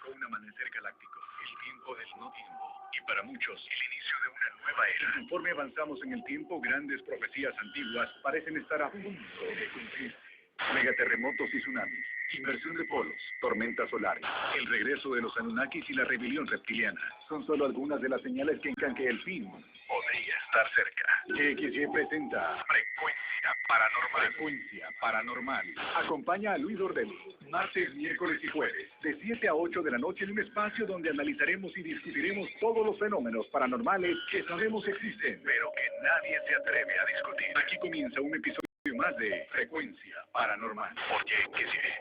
comenzó un amanecer galáctico, el tiempo del no tiempo, y para muchos, el inicio de una nueva era. Conforme avanzamos en el tiempo, grandes profecías antiguas parecen estar a punto de cumplirse. Megaterremotos y tsunamis, inversión de polos, tormentas solares, el regreso de los Anunnakis y la rebelión reptiliana son solo algunas de las señales que indican que el fin podría estar cerca. XY presenta Frecuencia Paranormal. Frecuencia Paranormal. Acompaña a Luis Ordelli, martes, miércoles y jueves, de 7 a 8 de la noche en un espacio donde analizaremos y discutiremos todos los fenómenos paranormales que sabemos existen, pero que nadie se atreve a discutir. Aquí comienza un episodio más de Frecuencia Paranormal. Oye, ¿qué sigue?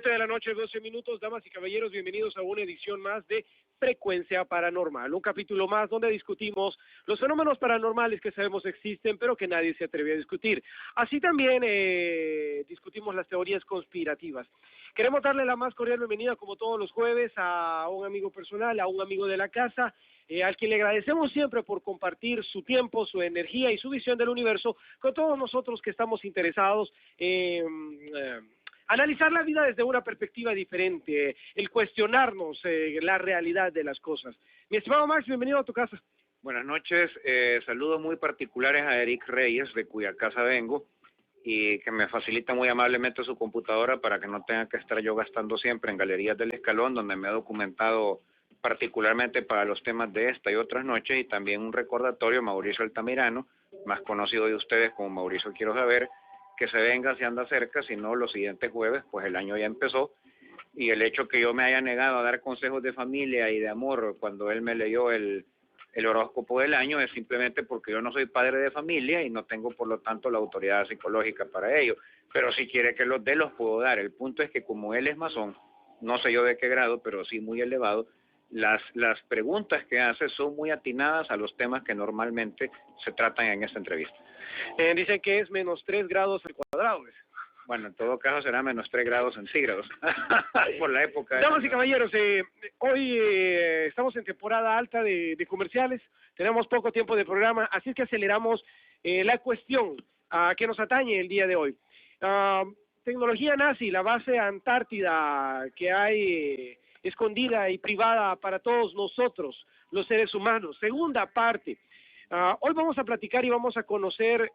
De la noche, 12 minutos, damas y caballeros, bienvenidos a una edición más de Frecuencia Paranormal, un capítulo más donde discutimos los fenómenos paranormales que sabemos existen, pero que nadie se atreve a discutir. Así también discutimos las teorías conspirativas. Queremos darle la más cordial bienvenida, como todos los jueves, a un amigo personal, a un amigo de la casa, al quien le agradecemos siempre por compartir su tiempo, su energía y su visión del universo con todos nosotros que estamos interesados en analizar la vida desde una perspectiva diferente, el cuestionarnos la realidad de las cosas. Mi estimado Max, bienvenido a tu casa. Buenas noches, saludos muy particulares a Eric Reyes, de cuya casa vengo, y que me facilita muy amablemente su computadora para que no tenga que estar yo gastando siempre en Galerías del Escalón, donde me he documentado particularmente para los temas de esta y otras noches, y también un recordatorio, Mauricio Altamirano, más conocido de ustedes como Mauricio Quiero Saber, que se venga si anda cerca, si no los siguientes jueves, pues el año ya empezó, y el hecho que yo me haya negado a dar consejos de familia y de amor cuando él me leyó el horóscopo del año es simplemente porque yo no soy padre de familia y no tengo por lo tanto la autoridad psicológica para ello, pero si quiere que los dé, los puedo dar. El punto es que como él es masón, no sé yo de qué grado, pero sí muy elevado, las preguntas que hace son muy atinadas a los temas que normalmente se tratan en esta entrevista. Dicen que es menos 3 grados al cuadrado. Bueno, en todo caso será menos 3 grados centígrados por la época. Damas y caballeros, hoy estamos en temporada alta de comerciales, tenemos poco tiempo de programa, así es que aceleramos la cuestión que nos atañe el día de hoy. Tecnología nazi, la base Antártida que hay escondida y privada para todos nosotros, los seres humanos. Segunda parte. Hoy vamos a platicar y vamos a conocer,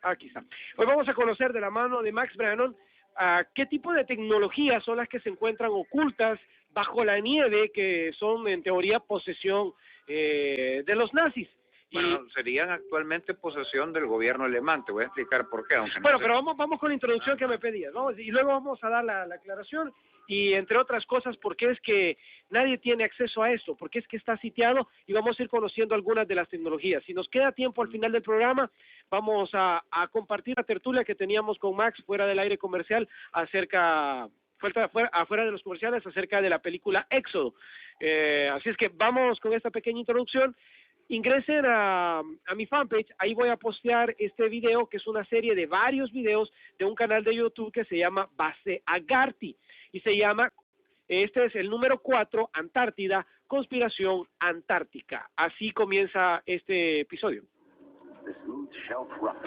aquí está. Hoy vamos a conocer de la mano de Max Brannon qué tipo de tecnologías son las que se encuentran ocultas bajo la nieve, que son en teoría posesión de los nazis. Bueno, serían actualmente posesión del gobierno alemán, te voy a explicar por qué. Aunque bueno, no sé. Pero vamos con la introducción que me pedías, ¿no? Y luego vamos a dar la aclaración y entre otras cosas, por qué es que nadie tiene acceso a esto, por qué es que está sitiado, y vamos a ir conociendo algunas de las tecnologías. Si nos queda tiempo al final del programa, vamos a compartir la tertulia que teníamos con Max fuera del aire comercial afuera de los comerciales acerca de la película Éxodo. Así es que vamos con esta pequeña introducción. Ingresen a mi fanpage, ahí voy a postear este video, que es una serie de varios videos de un canal de YouTube que se llama Base Agarty, y se llama, este es el número 4, Antártida, Conspiración Antártica. Así comienza este episodio.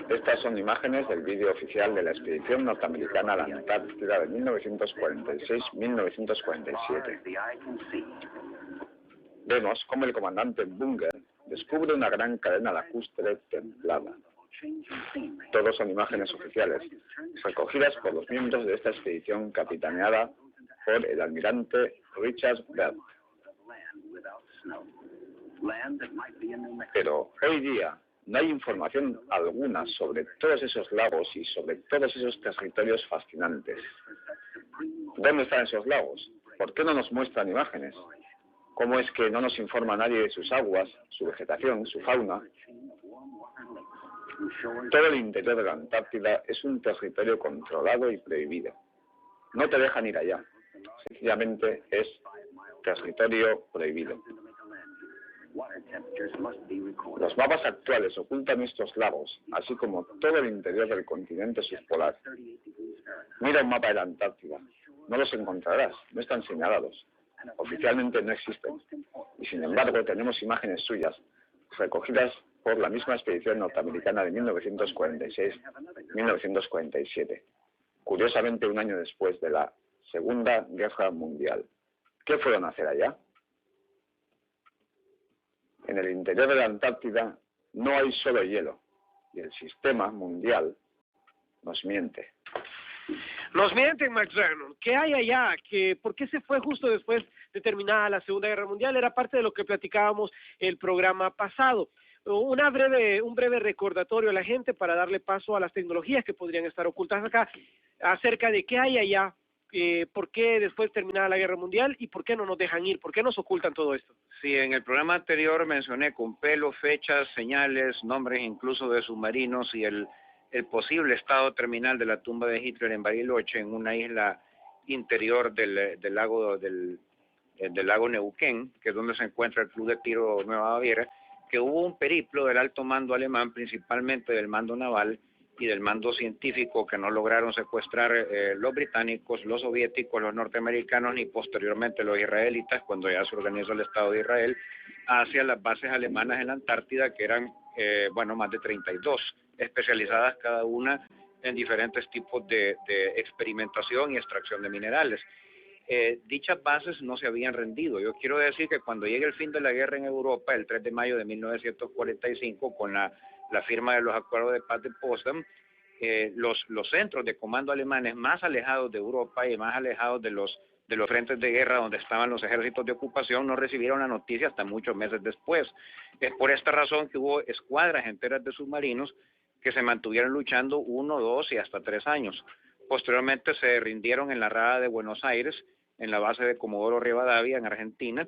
Estas son imágenes del vídeo oficial de la expedición norteamericana a la Antártida de 1946-1947. Vemos cómo el comandante Bunger descubre una gran cadena lacustre templada. Todos son imágenes oficiales, recogidas por los miembros de esta expedición capitaneada por el almirante Richard Bell. Pero hoy día no hay información alguna sobre todos esos lagos y sobre todos esos territorios fascinantes. ¿Dónde están esos lagos? ¿Por qué no nos muestran imágenes? ¿Cómo es que no nos informa nadie de sus aguas, su vegetación, su fauna? Todo el interior de la Antártida es un territorio controlado y prohibido. No te dejan ir allá. Sencillamente es territorio prohibido. Los mapas actuales ocultan estos lagos, así como todo el interior del continente subpolar. Mira un mapa de la Antártida. No los encontrarás, no están señalados. Oficialmente no existen. Y sin embargo tenemos imágenes suyas, recogidas por la misma expedición norteamericana de 1946-1947. Curiosamente un año después de la Segunda Guerra Mundial. ¿Qué fueron a hacer allá? En el interior de la Antártida no hay solo hielo, y el sistema mundial nos miente. Nos mienten, Max Vernon. ¿Qué hay allá? ¿Por qué se fue justo después de terminada la Segunda Guerra Mundial? Era parte de lo que platicábamos el programa pasado. Un breve recordatorio a la gente para darle paso a las tecnologías que podrían estar ocultas acá, acerca de qué hay allá, por qué después terminada la Guerra Mundial y por qué no nos dejan ir, por qué nos ocultan todo esto. Sí, en el programa anterior mencioné con pelo, fechas, señales, nombres incluso de submarinos y el posible estado terminal de la tumba de Hitler en Bariloche, en una isla interior del lago Neuquén, que es donde se encuentra el Club de Tiro Nueva Baviera, que hubo un periplo del alto mando alemán, principalmente del mando naval y del mando científico, que no lograron secuestrar los británicos, los soviéticos, los norteamericanos, ni posteriormente los israelitas, cuando ya se organizó el Estado de Israel, hacia las bases alemanas en la Antártida, que eran, más de 32, especializadas cada una en diferentes tipos de experimentación y extracción de minerales. Dichas bases no se habían rendido. Yo quiero decir que cuando llegue el fin de la guerra en Europa, el 3 de mayo de 1945, con la firma de los acuerdos de paz de Potsdam, los centros de comando alemanes más alejados de Europa y más alejados de los frentes de guerra donde estaban los ejércitos de ocupación no recibieron la noticia hasta muchos meses después. Es por esta razón que hubo escuadras enteras de submarinos que se mantuvieron luchando 1, 2 y hasta 3 años. Posteriormente se rindieron en la Rada de Buenos Aires, en la base de Comodoro Rivadavia, en Argentina,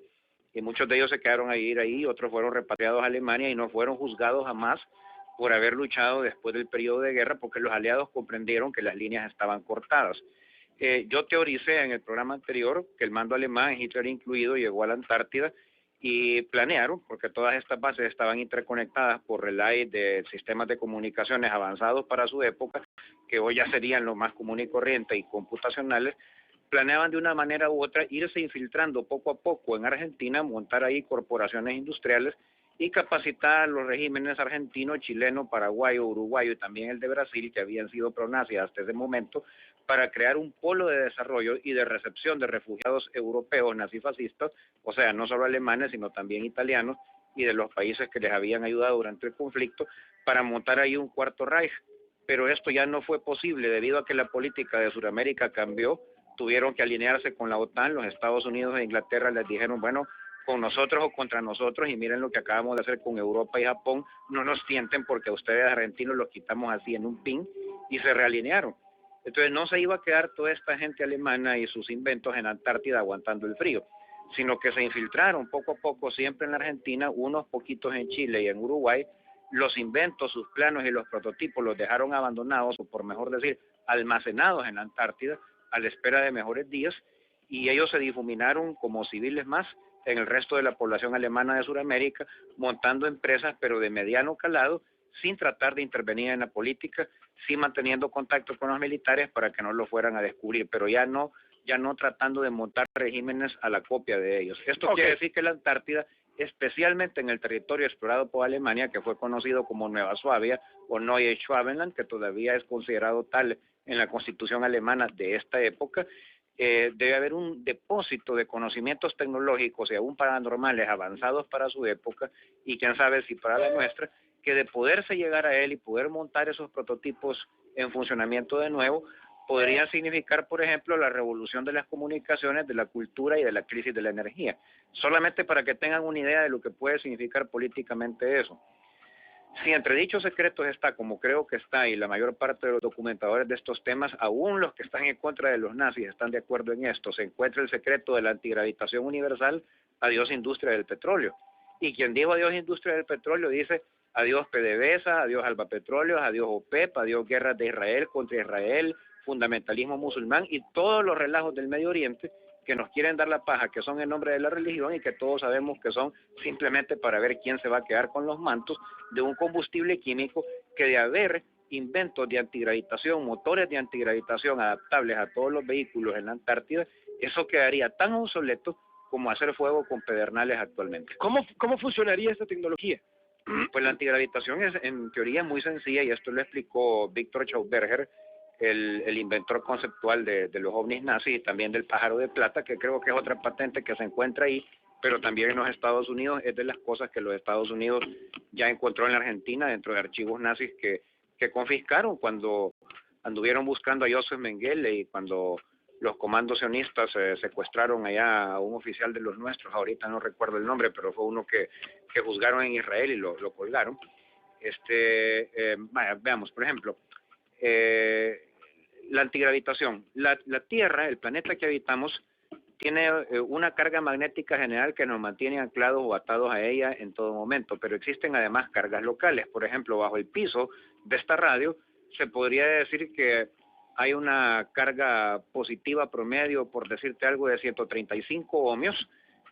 y muchos de ellos se quedaron a ir ahí, otros fueron repatriados a Alemania y no fueron juzgados jamás por haber luchado después del periodo de guerra, porque los aliados comprendieron que las líneas estaban cortadas. Yo teoricé en el programa anterior que el mando alemán, Hitler incluido, llegó a la Antártida y planearon, porque todas estas bases estaban interconectadas por relay de sistemas de comunicaciones avanzados para su época, que hoy ya serían lo más común y corriente y computacionales, planeaban de una manera u otra irse infiltrando poco a poco en Argentina, montar ahí corporaciones industriales y capacitar a los regímenes argentino, chileno, paraguayo, uruguayo y también el de Brasil, que habían sido pronazis hasta ese momento, para crear un polo de desarrollo y de recepción de refugiados europeos nazifascistas, o sea, no solo alemanes, sino también italianos y de los países que les habían ayudado durante el conflicto, para montar ahí un cuarto Reich. Pero esto ya no fue posible debido a que la política de Sudamérica cambió, tuvieron que alinearse con la OTAN, los Estados Unidos e Inglaterra les dijeron, bueno, con nosotros o contra nosotros, y miren lo que acabamos de hacer con Europa y Japón, no nos tienten porque a ustedes argentinos los quitamos así en un pin, y se realinearon. Entonces no se iba a quedar toda esta gente alemana y sus inventos en Antártida aguantando el frío, sino que se infiltraron poco a poco siempre en la Argentina, unos poquitos en Chile y en Uruguay. Los inventos, sus planos y los prototipos los dejaron abandonados, o por mejor decir, almacenados en la Antártida, a la espera de mejores días, y ellos se difuminaron como civiles más en el resto de la población alemana de Sudamérica, montando empresas pero de mediano calado, sin tratar de intervenir en la política, sí manteniendo contacto con los militares para que no lo fueran a descubrir, pero ya no tratando de montar regímenes a la copia de ellos. Esto quiere decir que la Antártida, especialmente en el territorio explorado por Alemania, que fue conocido como Nueva Suabia o Neue Schwabenland, que todavía es considerado tal en la constitución alemana de esta época, debe haber un depósito de conocimientos tecnológicos y aún paranormales avanzados para su época, y quién sabe si para la nuestra, que de poderse llegar a él y poder montar esos prototipos en funcionamiento de nuevo, podría significar, por ejemplo, la revolución de las comunicaciones, de la cultura y de la crisis de la energía. Solamente para que tengan una idea de lo que puede significar políticamente eso. Si entre dichos secretos está, como creo que está, y la mayor parte de los documentadores de estos temas, aún los que están en contra de los nazis, están de acuerdo en esto, se encuentra el secreto de la antigravitación universal, adiós industria del petróleo. Y quien dijo adiós industria del petróleo dice adiós PDVSA, adiós Alba Petróleos, adiós OPEP, adiós guerras de Israel contra Israel, fundamentalismo musulmán y todos los relajos del Medio Oriente, que nos quieren dar la paja, que son en nombre de la religión y que todos sabemos que son simplemente para ver quién se va a quedar con los mantos de un combustible químico que, de haber inventos de antigravitación, motores de antigravitación adaptables a todos los vehículos en la Antártida, eso quedaría tan obsoleto como hacer fuego con pedernales actualmente. ¿Cómo funcionaría esta tecnología? Pues la antigravitación es en teoría muy sencilla, y esto lo explicó Víctor Schauberger, el inventor conceptual de los ovnis nazis y también del pájaro de plata, que creo que es otra patente que se encuentra ahí, pero también en los Estados Unidos. Es de las cosas que los Estados Unidos ya encontró en la Argentina dentro de archivos nazis que confiscaron cuando anduvieron buscando a Joseph Mengele y cuando los comandos sionistas secuestraron allá a un oficial de los nuestros, ahorita no recuerdo el nombre, pero fue uno que juzgaron en Israel y lo colgaron. Veamos, por ejemplo, la antigravitación. La Tierra, el planeta que habitamos, tiene una carga magnética general que nos mantiene anclados o atados a ella en todo momento, pero existen además cargas locales. Por ejemplo, bajo el piso de esta radio se podría decir que hay una carga positiva promedio, por decirte algo, de 135 ohmios,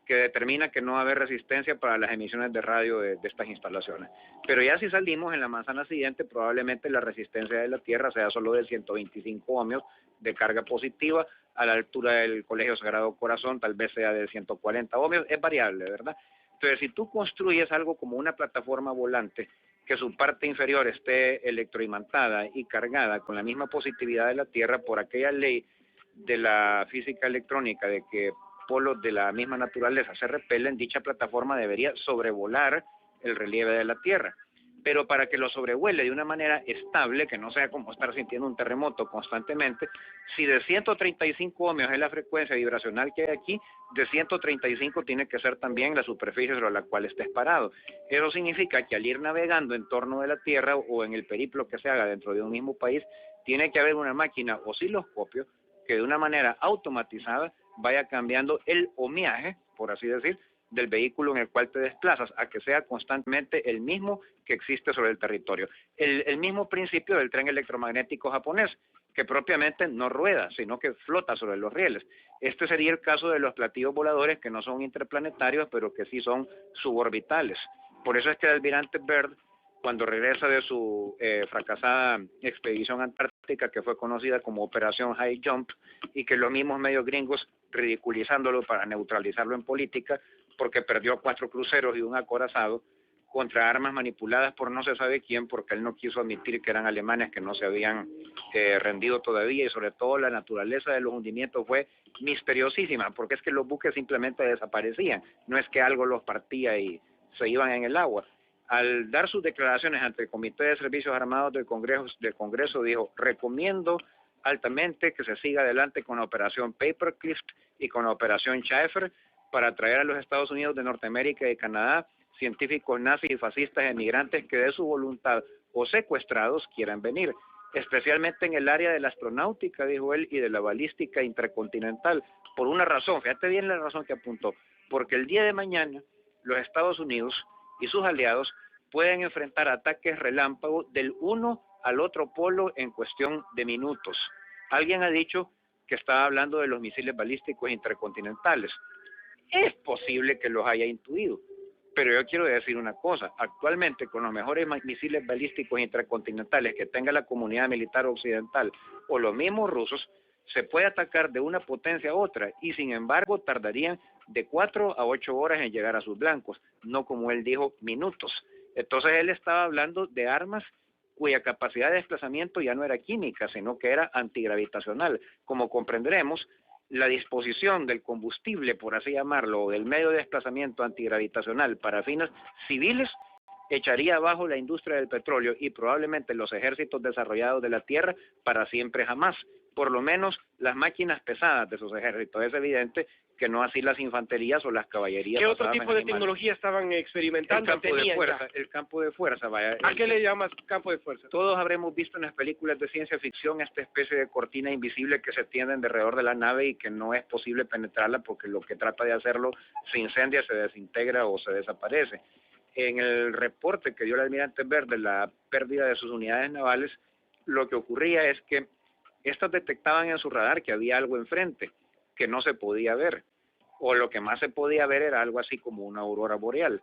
que determina que no va a haber resistencia para las emisiones de radio de estas instalaciones. Pero ya si salimos en la manzana siguiente, probablemente la resistencia de la Tierra sea solo de 125 ohmios de carga positiva. A la altura del Colegio Sagrado Corazón tal vez sea de 140 ohmios, es variable, ¿verdad? Entonces, si tú construyes algo como una plataforma volante, que su parte inferior esté electroimantada y cargada con la misma positividad de la Tierra, por aquella ley de la física electrónica de que polos de la misma naturaleza se repelen, dicha plataforma debería sobrevolar el relieve de la Tierra. Pero para que lo sobrevuele de una manera estable, que no sea como estar sintiendo un terremoto constantemente, si de 135 ohmios es la frecuencia vibracional que hay aquí, de 135 tiene que ser también la superficie sobre la cual estés parado. Eso significa que al ir navegando en torno de la Tierra o en el periplo que se haga dentro de un mismo país, tiene que haber una máquina osciloscopio que de una manera automatizada vaya cambiando el ohmiaje, por así decir, del vehículo en el cual te desplazas, a que sea constantemente el mismo que existe sobre el territorio. El mismo principio del tren electromagnético japonés, que propiamente no rueda, sino que flota sobre los rieles. Este sería el caso de los platillos voladores, que no son interplanetarios, pero que sí son suborbitales. Por eso es que el almirante Byrd, cuando regresa de su fracasada expedición antártica, que fue conocida como Operación High Jump, y que los mismos medios gringos, ridiculizándolo para neutralizarlo en política, porque perdió 4 cruceros y un acorazado contra armas manipuladas por no se sabe quién, porque él no quiso admitir que eran alemanes que no se habían rendido todavía, y sobre todo la naturaleza de los hundimientos fue misteriosísima, porque es que los buques simplemente desaparecían, no es que algo los partía y se iban en el agua. Al dar sus declaraciones ante el Comité de Servicios Armados del Congreso dijo: recomiendo altamente que se siga adelante con la operación Paperclip y con la operación Schaeffer para traer a los Estados Unidos de Norteamérica y Canadá científicos nazis y fascistas emigrantes que de su voluntad o secuestrados quieran venir, especialmente en el área de la astronáutica, dijo él, y de la balística intercontinental, por una razón, fíjate bien la razón que apuntó, porque el día de mañana los Estados Unidos y sus aliados pueden enfrentar ataques relámpago del uno al otro polo en cuestión de minutos. Alguien ha dicho que estaba hablando de los misiles balísticos intercontinentales. Es posible que los haya intuido, pero yo quiero decir una cosa: actualmente con los mejores misiles balísticos intercontinentales que tenga la comunidad militar occidental o los mismos rusos, se puede atacar de una potencia a otra, y sin embargo tardarían de 4 a 8 horas en llegar a sus blancos, no como él dijo, minutos. Entonces él estaba hablando de armas cuya capacidad de desplazamiento ya no era química, sino que era antigravitacional. Como comprenderemos, la disposición del combustible, por así llamarlo, o del medio de desplazamiento antigravitacional para fines civiles, echaría abajo la industria del petróleo y probablemente los ejércitos desarrollados de la Tierra para siempre jamás. Por lo menos las máquinas pesadas de esos ejércitos. Es evidente que no así las infanterías o las caballerías. ¿Qué otro tipo de tecnología estaban experimentando? El campo de fuerza, vaya. ¿A qué le llamas campo de fuerza? Todos habremos visto en las películas de ciencia ficción esta especie de cortina invisible que se tiende alrededor de la nave y que no es posible penetrarla porque lo que trata de hacerlo se incendia, se desintegra o se desaparece. En el reporte que dio el almirante Byrd de la pérdida de sus unidades navales, lo que ocurría es que estas detectaban en su radar que había algo enfrente, que no se podía ver, o lo que más se podía ver era algo así como una aurora boreal.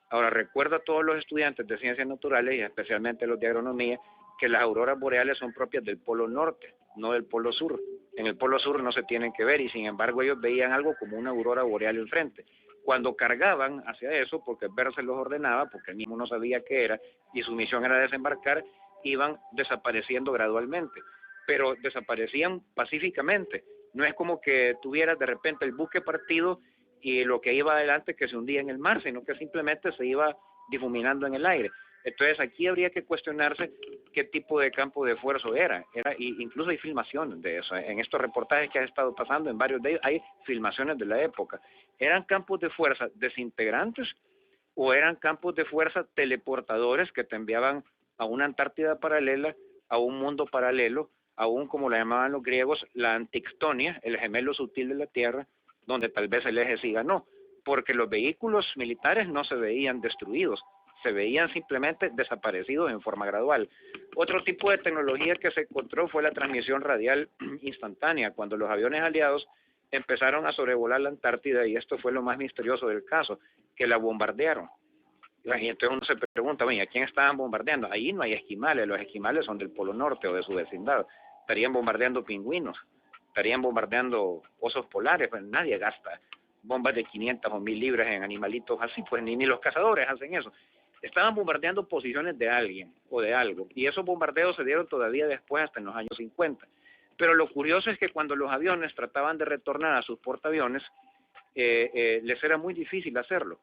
Ahora, recuerda a todos los estudiantes de ciencias naturales y especialmente los de agronomía que las auroras boreales son propias del polo norte, no del polo sur. En el polo sur no se tienen que ver y sin embargo ellos veían algo como una aurora boreal enfrente. Cuando cargaban hacia eso, porque Bert se los ordenaba, porque él mismo no sabía qué era, y su misión era desembarcar, iban desapareciendo gradualmente, pero desaparecían pacíficamente. No es como que tuvieras de repente el buque partido y lo que iba adelante que se hundía en el mar, sino que simplemente se iba difuminando en el aire. Entonces aquí habría que cuestionarse qué tipo de campo de esfuerzo era y incluso hay filmaciones de eso. En estos reportajes que ha estado pasando, en varios de ellos, hay filmaciones de la época. ¿Eran campos de fuerza desintegrantes o eran campos de fuerza teleportadores que te enviaban a una Antártida paralela, a un mundo paralelo, a un, como la llamaban los griegos, la Antictonia, el gemelo sutil de la Tierra, donde tal vez el eje sí ganó? Porque los vehículos militares no se veían destruidos, se veían simplemente desaparecidos en forma gradual. Otro tipo de tecnología que se encontró fue la transmisión radial instantánea, cuando los aviones aliados empezaron a sobrevolar la Antártida, y esto fue lo más misterioso del caso, que la bombardearon. Y entonces uno se pregunta, bueno, ¿a quién estaban bombardeando? Ahí no hay esquimales, los esquimales son del Polo Norte o de su vecindad. Estarían bombardeando pingüinos, estarían bombardeando osos polares, pues nadie gasta bombas de 500 o 1000 libras en animalitos así, pues ni los cazadores hacen eso. Estaban bombardeando posiciones de alguien o de algo, y esos bombardeos se dieron todavía después, hasta en los años 50. Pero lo curioso es que cuando los aviones trataban de retornar a sus portaaviones, les era muy difícil hacerlo,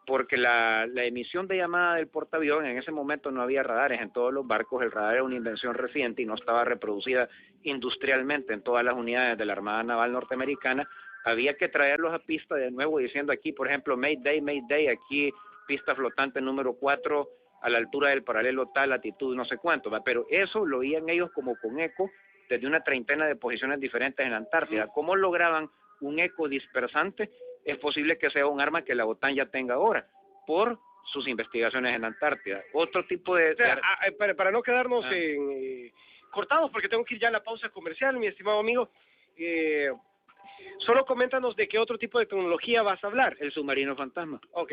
porque la emisión de llamada del portaavión, en ese momento no había radares en todos los barcos, el radar era una invención reciente y no estaba reproducida industrialmente en todas las unidades de la Armada Naval norteamericana. Había que traerlos a pista de nuevo diciendo aquí, por ejemplo, Mayday, Mayday, aquí pista flotante número 4 a la altura del paralelo tal, latitud no sé cuánto, ¿va? Pero eso lo oían ellos como con eco desde una treintena de posiciones diferentes en la Antártida. ¿Cómo lograban un eco dispersante? Es posible que sea un arma que la OTAN ya tenga ahora, por sus investigaciones en la Antártida. Otro tipo de... O sea, para no quedarnos cortados, porque tengo que ir ya a la pausa comercial, mi estimado amigo, solo coméntanos de qué otro tipo de tecnología vas a hablar. El submarino fantasma. Ok.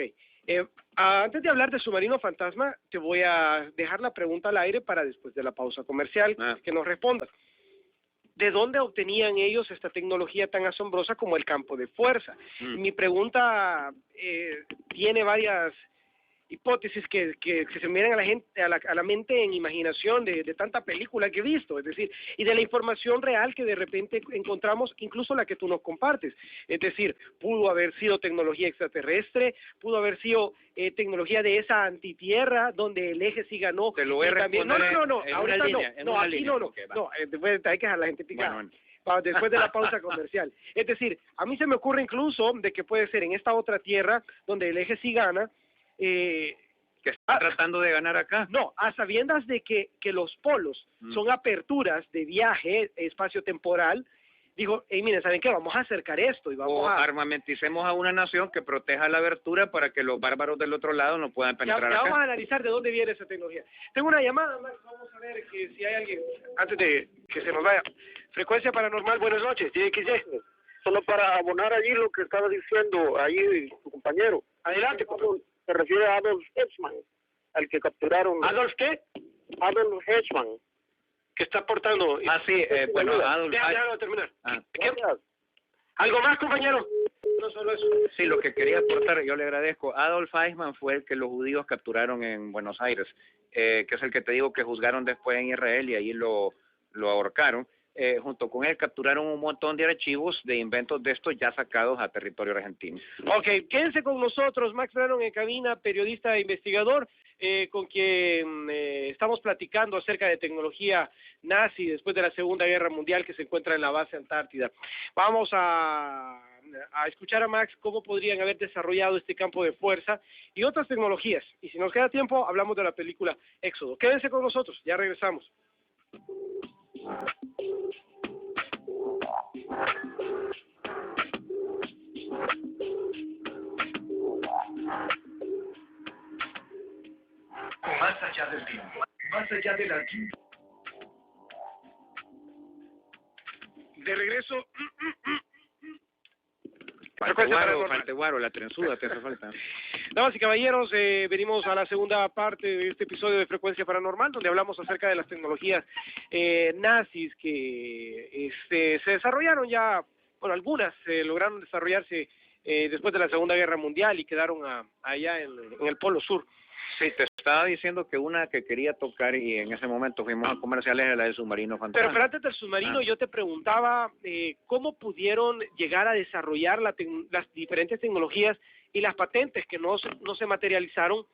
Antes de hablar de submarino fantasma, te voy a dejar la pregunta al aire para después de la pausa comercial que nos respondas. ¿De dónde obtenían ellos esta tecnología tan asombrosa como el campo de fuerza? Mi pregunta tiene varias hipótesis que se me vienen a la gente, a la mente en imaginación de tanta película que he visto, es decir, y de la información real que de repente encontramos, incluso la que tú nos compartes. Es decir, pudo haber sido tecnología extraterrestre, pudo haber sido tecnología de esa antitierra donde el eje sí ganó. Te lo voy a responder. No, ahorita no, aquí no, después hay que dejar a la gente picada. Bueno. Después de la pausa comercial. Es decir, a mí se me ocurre incluso de que puede ser en esta otra tierra donde el eje sí gana, que está tratando de ganar acá. No, a sabiendas de que los polos son aperturas de viaje espacio-temporal, digo, miren, ¿saben qué? Vamos a acercar esto y vamos a... armamenticemos a una nación que proteja la abertura para que los bárbaros del otro lado no puedan penetrar acá. Vamos a analizar de dónde viene esa tecnología. Tengo una llamada, Max, vamos a ver que si hay alguien, antes de que se nos vaya. Frecuencia Paranormal, buenas noches, XY. Solo para abonar allí lo que estaba diciendo ahí tu compañero. Adelante, por favor. Se refiere a Adolf Eichmann, al que capturaron. ¿Adolf qué? Adolf Eichmann. Que está portando... sí, bueno, Adolf... Déjalo terminar. ¿Algo más, compañero? No solo eso. Sí, lo que quería aportar, yo le agradezco. Adolf Eichmann fue el que los judíos capturaron en Buenos Aires, que es el que te digo que juzgaron después en Israel y ahí lo ahorcaron. Junto con él capturaron un montón de archivos de inventos de estos ya sacados a territorio argentino. Ok, quédense con nosotros, Max Brannon en cabina, periodista e investigador, con quien estamos platicando acerca de tecnología nazi después de la Segunda Guerra Mundial que se encuentra en la base Antártida. Vamos a escuchar a Max cómo podrían haber desarrollado este campo de fuerza y otras tecnologías. Y si nos queda tiempo, hablamos de la película Éxodo. Quédense con nosotros, ya regresamos. Más allá del tiempo, más allá de la quinta. De regreso, Falte guaro, la trenzuda te hace falta. Damas y caballeros, venimos a la segunda parte de este episodio de Frecuencia Paranormal, donde hablamos acerca de las tecnologías nazis que se desarrollaron ya, bueno, algunas lograron desarrollarse después de la Segunda Guerra Mundial y quedaron allá en el Polo Sur. Sí, te estaba diciendo que una que quería tocar y en ese momento fuimos a comerciales era la del submarino fantasma. Pero antes del submarino yo te preguntaba cómo pudieron llegar a desarrollar las diferentes tecnologías y las patentes que no se materializaron,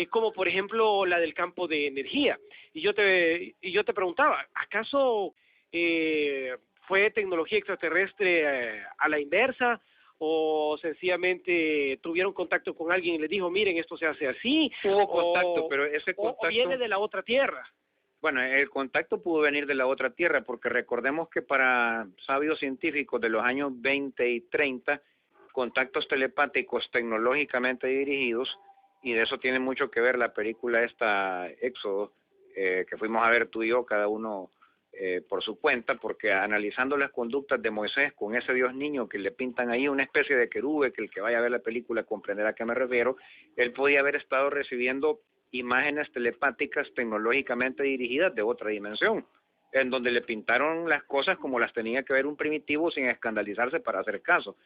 como por ejemplo la del campo de energía. Y yo te preguntaba, ¿acaso fue tecnología extraterrestre a la inversa? ¿O sencillamente tuvieron contacto con alguien y les dijo, miren, esto se hace así? Hubo contacto, pero ese O contacto... viene de la otra tierra. Bueno, el contacto pudo venir de la otra tierra, porque recordemos que para sabios científicos de los años 20 y 30, contactos telepáticos tecnológicamente dirigidos, y de eso tiene mucho que ver la película esta Éxodo, que fuimos a ver tú y yo, cada uno por su cuenta, porque analizando las conductas de Moisés con ese Dios niño que le pintan ahí una especie de querube, que el que vaya a ver la película comprenderá a qué me refiero, él podía haber estado recibiendo imágenes telepáticas tecnológicamente dirigidas de otra dimensión, en donde le pintaron las cosas como las tenía que ver un primitivo sin escandalizarse para hacer caso.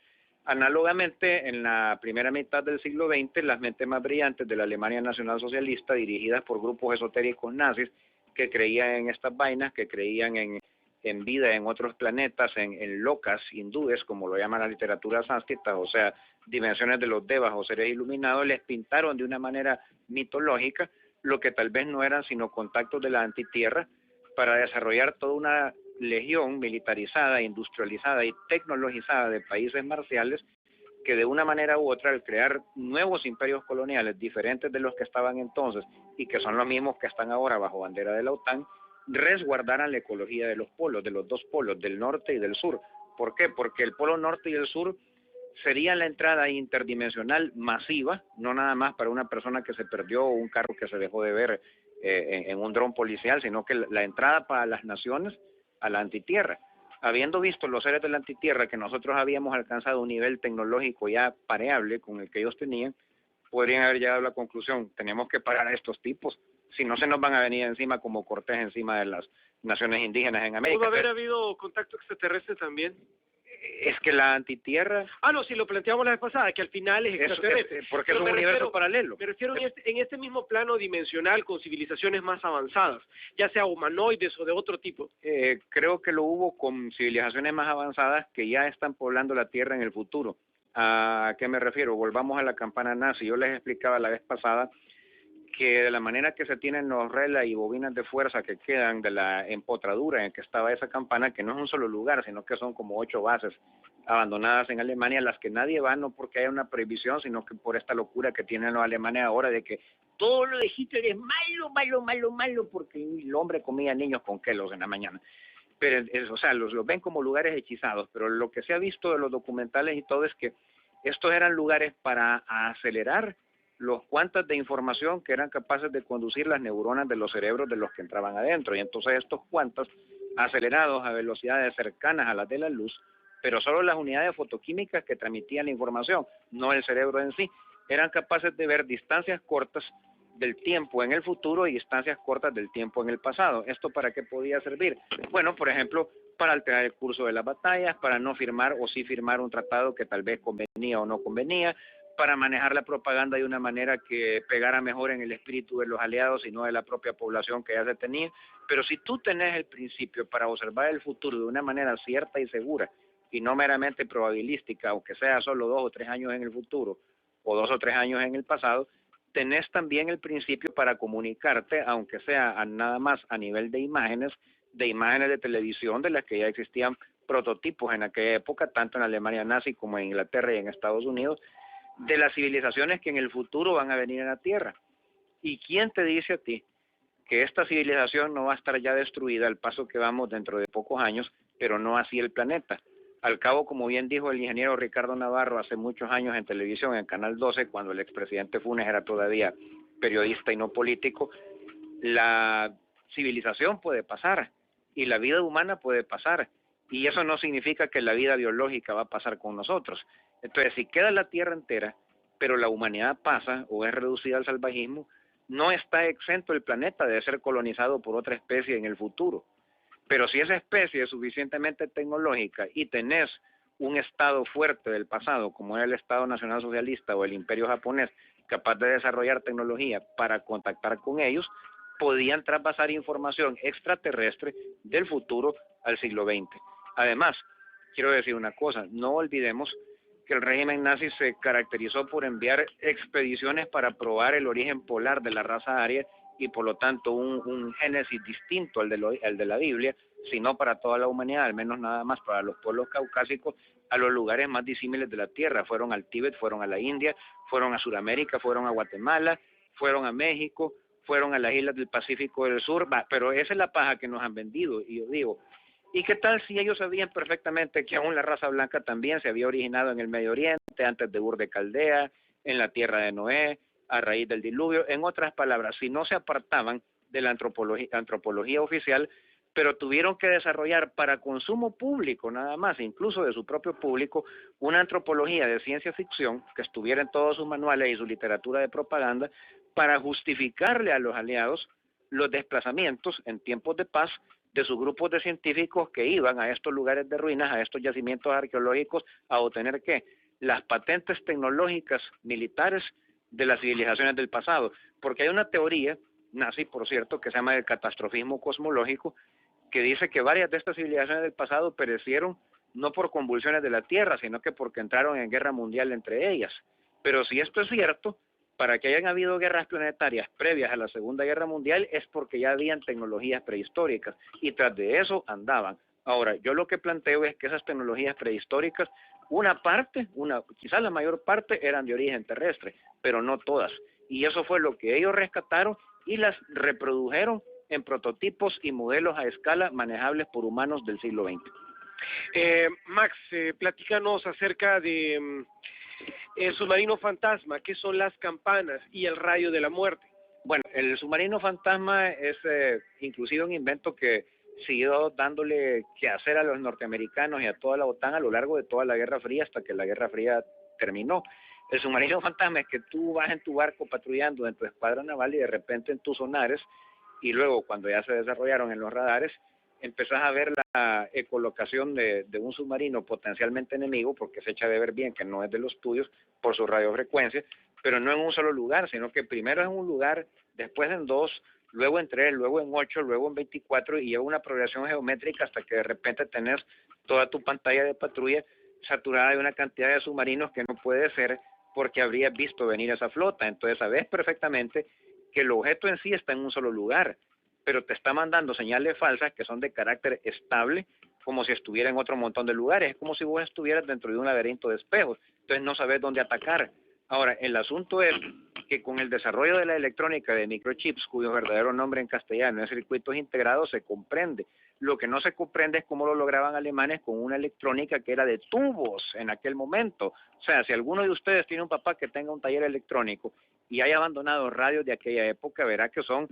Análogamente, en la primera mitad del siglo XX, las mentes más brillantes de la Alemania nacionalsocialista, dirigidas por grupos esotéricos nazis, que creían en estas vainas, que creían en vida en otros planetas, en locas hindúes, como lo llama la literatura sánscrita, o sea, dimensiones de los devas o seres iluminados, les pintaron de una manera mitológica lo que tal vez no eran sino contactos de la antitierra para desarrollar toda una legión militarizada, industrializada y tecnologizada de países marciales que de una manera u otra, al crear nuevos imperios coloniales diferentes de los que estaban entonces y que son los mismos que están ahora bajo bandera de la OTAN, resguardaran la ecología de los polos, de los dos polos, del norte y del sur. ¿Por qué? Porque el polo norte y el sur serían la entrada interdimensional masiva, no nada más para una persona que se perdió o un carro que se dejó de ver en un dron policial, sino que la entrada para las naciones a la antitierra. Habiendo visto los seres de la antitierra que nosotros habíamos alcanzado un nivel tecnológico ya pareable con el que ellos tenían, podrían haber llegado a la conclusión, tenemos que parar a estos tipos, si no se nos van a venir encima como Cortés encima de las naciones indígenas en América. ¿Pudo haber habido contacto extraterrestre también? Es que la antitierra... no, si lo planteamos la vez pasada, que al final es extraterrestre. Porque es un universo paralelo. Me refiero en este mismo plano dimensional con civilizaciones más avanzadas, ya sea humanoides o de otro tipo. Creo que lo hubo con civilizaciones más avanzadas que ya están poblando la Tierra en el futuro. ¿A qué me refiero? Volvamos a la campana nazi. Yo les explicaba la vez pasada que de la manera que se tienen los relas y bobinas de fuerza que quedan de la empotradura en que estaba esa campana, que no es un solo lugar, sino que son como 8 bases abandonadas en Alemania, las que nadie va, no porque haya una prohibición, sino que por esta locura que tienen los alemanes ahora de que todo lo de Hitler es malo, malo, malo, malo, porque el hombre comía niños con quelos en la mañana. Pero, o sea, los ven como lugares hechizados, pero lo que se ha visto de los documentales y todo es que estos eran lugares para acelerar los cuantas de información que eran capaces de conducir las neuronas de los cerebros de los que entraban adentro, y entonces estos cuantas acelerados a velocidades cercanas a las de la luz, pero solo las unidades fotoquímicas que transmitían la información, no el cerebro en sí, eran capaces de ver distancias cortas del tiempo en el futuro y distancias cortas del tiempo en el pasado. ¿Esto para qué podía servir? Bueno, por ejemplo, para alterar el curso de las batallas, para no firmar o sí firmar un tratado que tal vez convenía o no convenía, para manejar la propaganda de una manera que pegara mejor en el espíritu de los aliados y no de la propia población que ya se tenía. Pero si tú tenés el principio para observar el futuro de una manera cierta y segura, y no meramente probabilística, aunque sea solo 2 o 3 años en el futuro, o 2 o 3 años en el pasado, tenés también el principio para comunicarte, aunque sea nada más a nivel de imágenes de televisión, de las que ya existían prototipos en aquella época, tanto en Alemania nazi como en Inglaterra y en Estados Unidos, de las civilizaciones que en el futuro van a venir a la Tierra. ¿Y quién te dice a ti que esta civilización no va a estar ya destruida al paso que vamos dentro de pocos años, pero no así el planeta? Al cabo, como bien dijo el ingeniero Ricardo Navarro hace muchos años en televisión, en Canal 12, cuando el expresidente Funes era todavía periodista y no político, la civilización puede pasar y la vida humana puede pasar, y eso no significa que la vida biológica va a pasar con nosotros. Entonces, si queda la Tierra entera, pero la humanidad pasa o es reducida al salvajismo, no está exento el planeta de ser colonizado por otra especie en el futuro. Pero si esa especie es suficientemente tecnológica y tenés un Estado fuerte del pasado, como era el Estado Nacional Socialista o el Imperio Japonés, capaz de desarrollar tecnología para contactar con ellos, podían traspasar información extraterrestre del futuro al siglo XX. Además, quiero decir una cosa, no olvidemos que el régimen nazi se caracterizó por enviar expediciones para probar el origen polar de la raza aria y por lo tanto un génesis distinto al de la Biblia, sino para toda la humanidad, al menos nada más para los pueblos caucásicos, a los lugares más disímiles de la Tierra. Fueron al Tíbet, fueron a la India, fueron a Sudamérica, fueron a Guatemala, fueron a México, fueron a las islas del Pacífico del Sur, pero esa es la paja que nos han vendido, y yo digo, ¿y qué tal si ellos sabían perfectamente que aún la raza blanca también se había originado en el Medio Oriente, antes de Ur de Caldea, en la tierra de Noé, a raíz del diluvio? En otras palabras, si no se apartaban de la antropología oficial, pero tuvieron que desarrollar para consumo público nada más, incluso de su propio público, una antropología de ciencia ficción que estuviera en todos sus manuales y su literatura de propaganda para justificarle a los aliados los desplazamientos en tiempos de paz de sus grupos de científicos que iban a estos lugares de ruinas, a estos yacimientos arqueológicos, a obtener ¿qué? Las patentes tecnológicas militares de las civilizaciones del pasado. Porque hay una teoría nazi, por cierto, que se llama el catastrofismo cosmológico, que dice que varias de estas civilizaciones del pasado perecieron no por convulsiones de la Tierra, sino que porque entraron en guerra mundial entre ellas. Pero si esto es cierto, para que hayan habido guerras planetarias previas a la Segunda Guerra Mundial es porque ya habían tecnologías prehistóricas y tras de eso andaban. Ahora, yo lo que planteo es que esas tecnologías prehistóricas, quizás la mayor parte eran de origen terrestre, pero no todas. Y eso fue lo que ellos rescataron y las reprodujeron en prototipos y modelos a escala manejables por humanos del siglo XX. Max, platícanos acerca de el submarino fantasma, ¿qué son las campanas y el rayo de la muerte? Bueno, el submarino fantasma es inclusive un invento que siguió dándole que hacer a los norteamericanos y a toda la OTAN a lo largo de toda la Guerra Fría hasta que la Guerra Fría terminó. El submarino fantasma es que tú vas en tu barco patrullando en tu escuadra naval y de repente en tus sonares, y luego cuando ya se desarrollaron en los radares, empezás a ver la ecolocación de un submarino potencialmente enemigo, porque se echa de ver bien que no es de los tuyos por su radiofrecuencia, pero no en un solo lugar, sino que primero en un lugar, después en dos, luego en 3, luego en 8, luego en 24, y lleva una progresión geométrica hasta que de repente tenés toda tu pantalla de patrulla saturada de una cantidad de submarinos que no puede ser porque habrías visto venir esa flota. Entonces sabes perfectamente que el objeto en sí está en un solo lugar, pero te está mandando señales falsas que son de carácter estable, como si estuviera en otro montón de lugares. Es como si vos estuvieras dentro de un laberinto de espejos, entonces no sabes dónde atacar. Ahora, el asunto es que con el desarrollo de la electrónica de microchips, cuyo verdadero nombre en castellano es circuitos integrados, se comprende. Lo que no se comprende es cómo lo lograban alemanes con una electrónica que era de tubos en aquel momento. O sea, si alguno de ustedes tiene un papá que tenga un taller electrónico y haya abandonado radios de aquella época, verá que son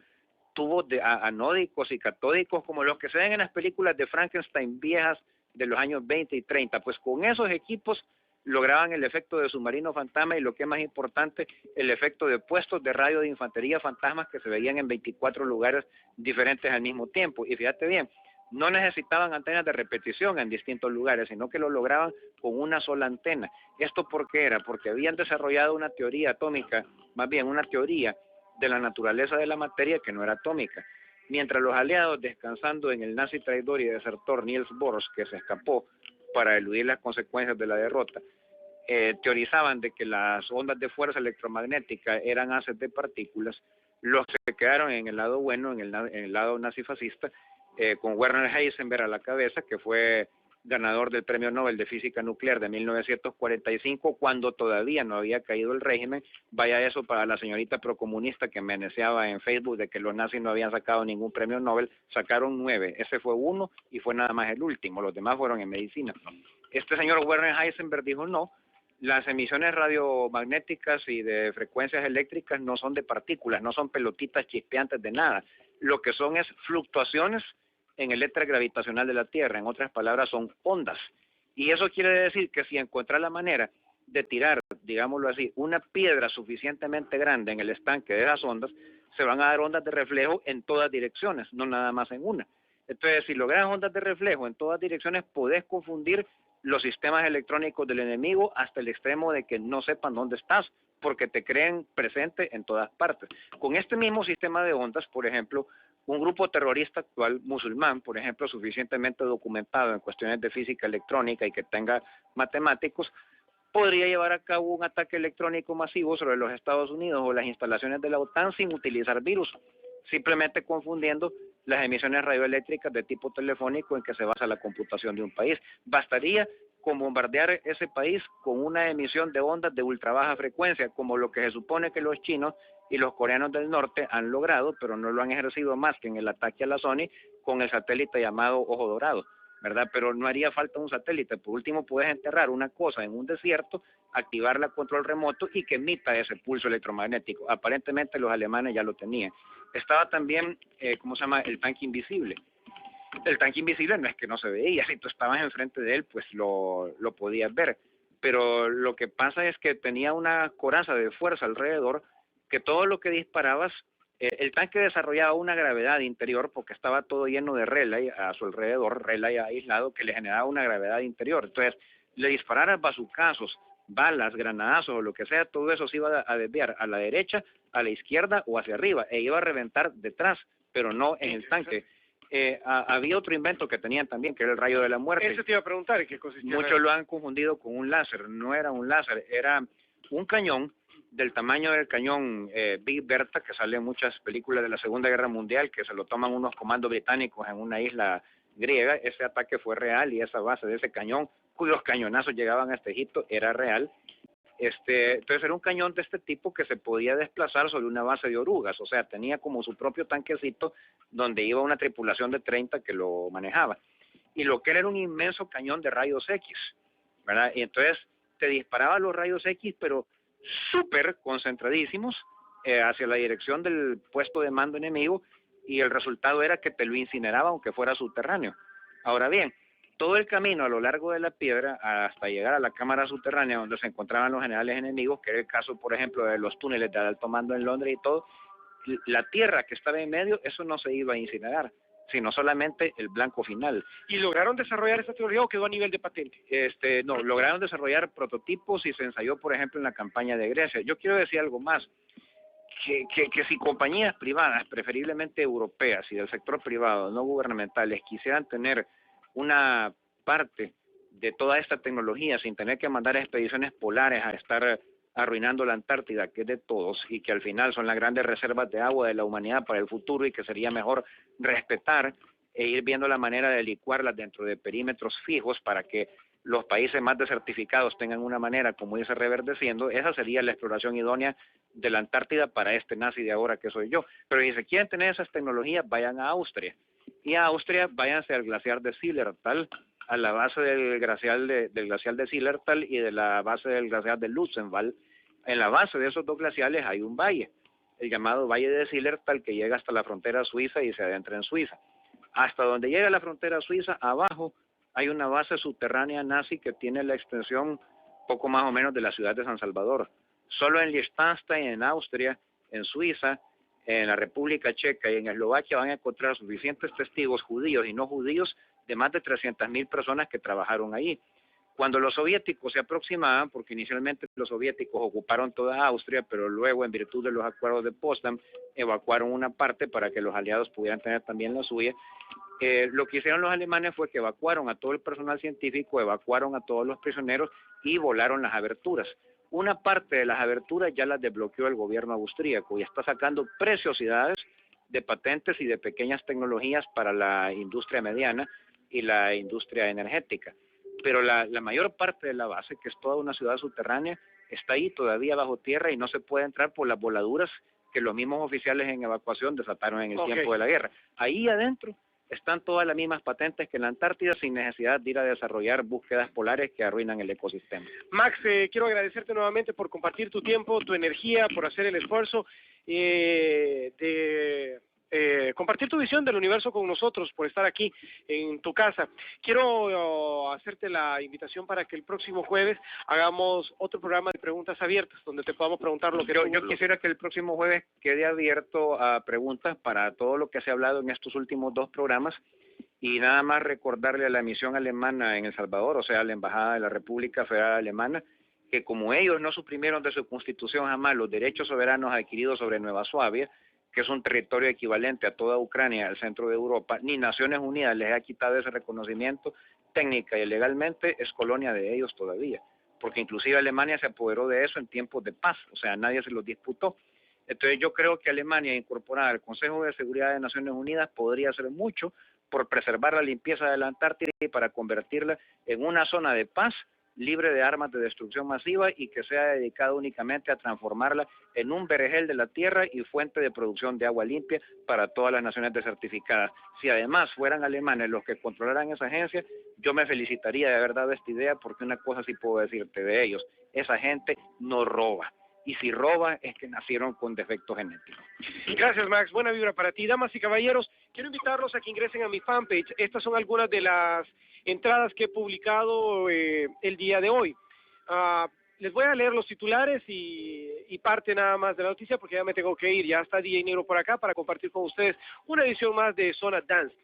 tubos anódicos y catódicos como los que se ven en las películas de Frankenstein viejas de los años 20 y 30. Pues con esos equipos lograban el efecto de submarino fantasma y, lo que es más importante, el efecto de puestos de radio de infantería fantasmas que se veían en 24 lugares diferentes al mismo tiempo. Y fíjate bien, no necesitaban antenas de repetición en distintos lugares, sino que lo lograban con una sola antena. ¿Esto por qué era? Porque habían desarrollado una teoría atómica, más bien una teoría de la naturaleza de la materia que no era atómica. Mientras los aliados, descansando en el nazi traidor y desertor Niels Bohr, que se escapó para eludir las consecuencias de la derrota, teorizaban de que las ondas de fuerza electromagnética eran haces de partículas, los que se quedaron en el lado bueno, en el lado nazifascista, con Werner Heisenberg a la cabeza, que fue ganador del Premio Nobel de Física Nuclear de 1945, cuando todavía no había caído el régimen. Vaya eso para la señorita procomunista que meneceaba en Facebook de que los nazis no habían sacado ningún premio Nobel. Sacaron 9, ese fue uno y fue nada más el último, los demás fueron en medicina. Este señor Werner Heisenberg dijo no, las emisiones radiomagnéticas y de frecuencias eléctricas no son de partículas, no son pelotitas chispeantes de nada, lo que son es fluctuaciones en el éter gravitacional de la Tierra. En otras palabras, son ondas. Y eso quiere decir que si encuentras la manera de tirar, digámoslo así, una piedra suficientemente grande en el estanque de esas ondas, se van a dar ondas de reflejo en todas direcciones, no nada más en una. Entonces, si logras ondas de reflejo en todas direcciones, podés confundir los sistemas electrónicos del enemigo hasta el extremo de que no sepan dónde estás, porque te creen presente en todas partes. Con este mismo sistema de ondas, por ejemplo, un grupo terrorista actual musulmán, por ejemplo, suficientemente documentado en cuestiones de física electrónica y que tenga matemáticos, podría llevar a cabo un ataque electrónico masivo sobre los Estados Unidos o las instalaciones de la OTAN sin utilizar virus, simplemente confundiendo las emisiones radioeléctricas de tipo telefónico en que se basa la computación de un país. Bastaría con bombardear ese país con una emisión de ondas de ultra baja frecuencia, como lo que se supone que los chinos y los coreanos del norte han logrado, pero no lo han ejercido más que en el ataque a la Sony con el satélite llamado Ojo Dorado, ¿verdad? Pero no haría falta un satélite. Por último, puedes enterrar una cosa en un desierto, activarla a control remoto y que emita ese pulso electromagnético. Aparentemente los alemanes ya lo tenían. Estaba también, ¿cómo se llama?, el tanque invisible. El tanque invisible no es que no se veía, si tú estabas enfrente de él, pues lo podías ver. Pero lo que pasa es que tenía una coraza de fuerza alrededor, que todo lo que disparabas, el tanque desarrollaba una gravedad interior porque estaba todo lleno de relay a su alrededor, relay aislado, que le generaba una gravedad interior. Entonces, le dispararas bazucazos, balas, granadazos o lo que sea, todo eso se iba a desviar a la derecha, a la izquierda o hacia arriba, e iba a reventar detrás, pero no en el tanque. Había otro invento que tenían también, que era el rayo de la muerte. Eso te iba a preguntar, ¿en qué consistía? Muchos lo han confundido con un láser. No era un láser, era un cañón del tamaño del cañón Big Bertha, que sale en muchas películas de la Segunda Guerra Mundial, que se lo toman unos comandos británicos en una isla griega. Ese ataque fue real y esa base de ese cañón, cuyos cañonazos llegaban hasta Egipto, era real. Entonces era un cañón de este tipo que se podía desplazar sobre una base de orugas, o sea, tenía como su propio tanquecito donde iba una tripulación de 30 que lo manejaba. Y lo que era un inmenso cañón de rayos X, ¿verdad? Y entonces te disparaba los rayos X, pero súper concentradísimos hacia la dirección del puesto de mando enemigo, y el resultado era que te lo incineraba aunque fuera subterráneo. Ahora bien, todo el camino a lo largo de la piedra hasta llegar a la cámara subterránea donde se encontraban los generales enemigos, que era el caso, por ejemplo, de los túneles de alto mando en Londres y todo, la tierra que estaba en medio, eso no se iba a incinerar, sino solamente el blanco final. ¿Y lograron desarrollar esta teoría o quedó a nivel de patente? No, lograron desarrollar prototipos y se ensayó, por ejemplo, en la campaña de Grecia. Yo quiero decir algo más, que si compañías privadas, preferiblemente europeas y del sector privado, no gubernamentales, quisieran tener una parte de toda esta tecnología sin tener que mandar expediciones polares a estar arruinando la Antártida, que es de todos y que al final son las grandes reservas de agua de la humanidad para el futuro y que sería mejor respetar e ir viendo la manera de licuarlas dentro de perímetros fijos para que los países más desertificados tengan una manera como irse reverdeciendo. Esa sería la exploración idónea de la Antártida para este nazi de ahora que soy yo. Pero si se quieren tener esas tecnologías, vayan a Austria. Y a Austria, váyanse al glaciar de Zillertal, a la base del glaciar de Zillertal y de la base del glaciar de Lutzenwald. En la base de esos dos glaciales hay un valle, el llamado Valle de Zillertal, que llega hasta la frontera suiza y se adentra en Suiza. Hasta donde llega la frontera suiza, abajo hay una base subterránea nazi que tiene la extensión poco más o menos de la ciudad de San Salvador. Solo en Liechtenstein, en Austria, en Suiza, en la República Checa y en Eslovaquia van a encontrar suficientes testigos judíos y no judíos de más de 300.000 personas que trabajaron ahí. Cuando los soviéticos se aproximaban, porque inicialmente los soviéticos ocuparon toda Austria, pero luego en virtud de los acuerdos de Potsdam evacuaron una parte para que los aliados pudieran tener también la suya, lo que hicieron los alemanes fue que evacuaron a todo el personal científico, evacuaron a todos los prisioneros y volaron las aberturas. Una parte de las aberturas ya las desbloqueó el gobierno austríaco y está sacando preciosidades de patentes y de pequeñas tecnologías para la industria mediana y la industria energética. Pero la mayor parte de la base, que es toda una ciudad subterránea, está ahí todavía bajo tierra y no se puede entrar por las voladuras que los mismos oficiales en evacuación desataron en el tiempo de la guerra. Ahí adentro están todas las mismas patentes que en la Antártida, sin necesidad de ir a desarrollar búsquedas polares que arruinan el ecosistema. Max, quiero agradecerte nuevamente por compartir tu tiempo, tu energía, por hacer el esfuerzo de compartir tu visión del universo con nosotros, por estar aquí en tu casa. Quiero hacerte la invitación para que el próximo jueves hagamos otro programa de preguntas abiertas, donde te podamos preguntar lo que Yo quisiera que el próximo jueves quede abierto a preguntas para todo lo que se ha hablado en estos últimos 2 programas, y nada más recordarle a la misión alemana en El Salvador, o sea, a la Embajada de la República Federal Alemana, que como ellos no suprimieron de su constitución jamás los derechos soberanos adquiridos sobre Nueva Suabia, que es un territorio equivalente a toda Ucrania, al centro de Europa, ni Naciones Unidas les ha quitado ese reconocimiento técnica y legalmente, es colonia de ellos todavía, porque inclusive Alemania se apoderó de eso en tiempos de paz, o sea, nadie se los disputó. Entonces yo creo que Alemania, incorporada al Consejo de Seguridad de Naciones Unidas, podría hacer mucho por preservar la limpieza de la Antártida y para convertirla en una zona de paz, libre de armas de destrucción masiva y que sea dedicada únicamente a transformarla en un vergel de la tierra y fuente de producción de agua limpia para todas las naciones desertificadas. Si además fueran alemanes los que controlaran esa agencia, yo me felicitaría de haber dado esta idea, porque una cosa sí puedo decirte de ellos: esa gente no roba. Y si roba es que nacieron con defectos genéticos. Gracias, Max. Buena vibra para ti. Damas y caballeros, quiero invitarlos a que ingresen a mi fanpage. Estas son algunas de las entradas que he publicado el día de hoy. Les voy a leer los titulares y parte nada más de la noticia, porque ya me tengo que ir. Ya está DJ Negro por acá para compartir con ustedes una edición más de Zona Dance.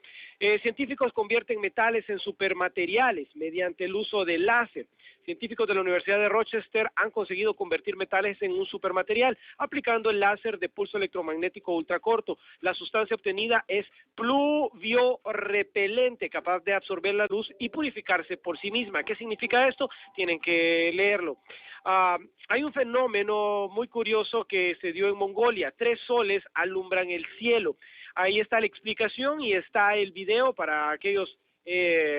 Científicos convierten metales en supermateriales mediante el uso de láser. Científicos de la Universidad de Rochester han conseguido convertir metales en un supermaterial aplicando el láser de pulso electromagnético ultracorto. La sustancia obtenida es pluvio-repelente, capaz de absorber la luz y purificarse por sí misma. ¿Qué significa esto? Tienen que leerlo. Hay un fenómeno muy curioso que se dio en Mongolia. 3 soles alumbran el cielo. Ahí está la explicación y está el video para aquellos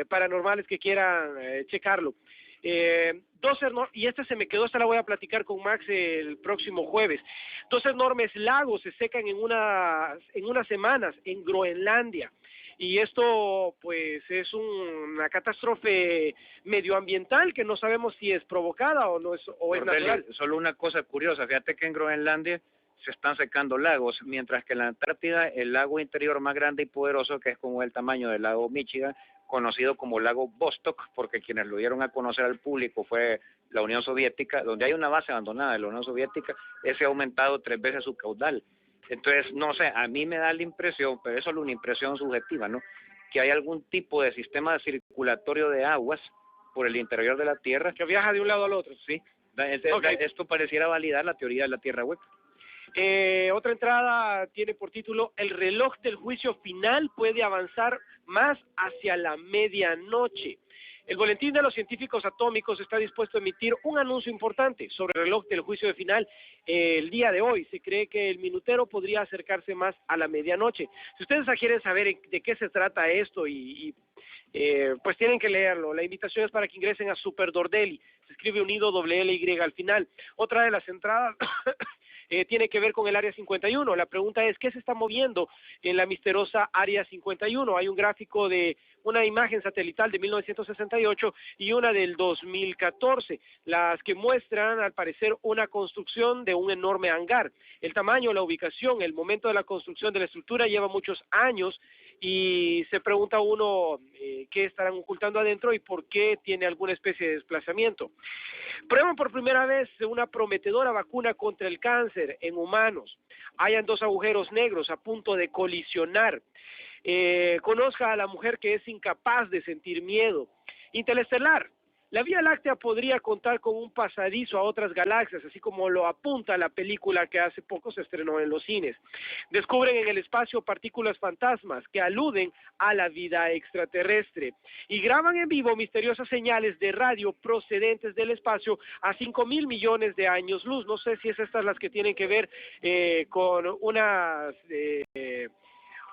paranormales que quieran checarlo. Y esta se me quedó, esta la voy a platicar con Max el próximo jueves. 2 enormes lagos se secan en unas semanas en Groenlandia. Y esto pues es una catástrofe medioambiental que no sabemos si es provocada o no es, o es natural. Solo una cosa curiosa, fíjate que en Groenlandia se están secando lagos, mientras que en la Antártida el lago interior más grande y poderoso, que es como el tamaño del lago Michigan, conocido como lago Vostok, porque quienes lo dieron a conocer al público fue la Unión Soviética, donde hay una base abandonada de la Unión Soviética, ese ha aumentado 3 veces su caudal. Entonces, no sé, a mí me da la impresión, pero es solo una impresión subjetiva, ¿no?, que hay algún tipo de sistema circulatorio de aguas por el interior de la Tierra que viaja de un lado al otro. Sí, Okay. Esto pareciera validar la teoría de la Tierra hueca. Otra entrada tiene por título: el reloj del juicio final puede avanzar más hacia la medianoche. El Boletín de los Científicos Atómicos está dispuesto a emitir un anuncio importante sobre el reloj del juicio final el día de hoy. Se cree que el minutero podría acercarse más a la medianoche. Si ustedes quieren saber de qué se trata esto pues tienen que leerlo. La invitación es para que ingresen a Super Dordelli. Se escribe unido WLY al final. Otra de las entradas tiene que ver con el Área 51. La pregunta es: ¿qué se está moviendo en la misteriosa Área 51? Hay un gráfico de una imagen satelital de 1968 y una del 2014, las que muestran al parecer una construcción de un enorme hangar. El tamaño, la ubicación, el momento de la construcción de la estructura lleva muchos años y se pregunta uno qué estarán ocultando adentro y por qué tiene alguna especie de desplazamiento. Prueban por primera vez una prometedora vacuna contra el cáncer en humanos. Hayan 2 agujeros negros a punto de colisionar. Conozca a la mujer que es incapaz de sentir miedo. Interestelar. La Vía Láctea podría contar con un pasadizo a otras galaxias, así como lo apunta la película que hace poco se estrenó en los cines. Descubren en el espacio partículas fantasmas que aluden a la vida extraterrestre y graban en vivo misteriosas señales de radio procedentes del espacio a 5,000 millones de años luz. No sé si es estas las que tienen que ver con unas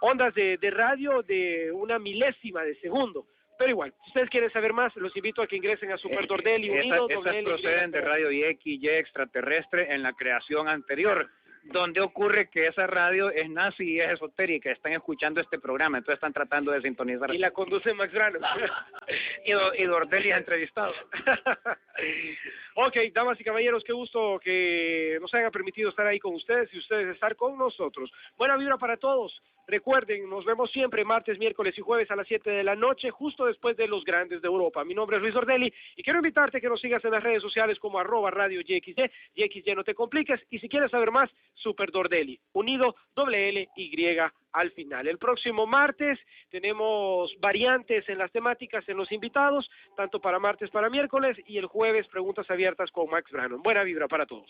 ondas de radio de una milésima de segundo. Pero igual, si ustedes quieren saber más, los invito a que ingresen a Super Dordelli Unido. Estas proceden de radio X, Y extraterrestre en la creación anterior. donde ocurre que esa radio es nazi y es esotérica, están escuchando este programa, entonces están tratando de sintonizar. Y la conduce Max Brano. y Dordelli es entrevistado. Ok, damas y caballeros, qué gusto que nos hayan permitido estar ahí con ustedes y ustedes estar con nosotros. Buena vibra para todos. Recuerden, nos vemos siempre martes, miércoles y jueves a las 7 de la noche, justo después de los grandes de Europa. Mi nombre es Luis Dordelli y quiero invitarte a que nos sigas en las redes sociales como @Radio YXY, YXY no te compliques, y si quieres saber más, Super Dordelli, unido LLY al final. El próximo martes tenemos variantes en las temáticas en los invitados, tanto para martes, para miércoles, y el jueves preguntas abiertas con Max Brannon. Buena vibra para todos.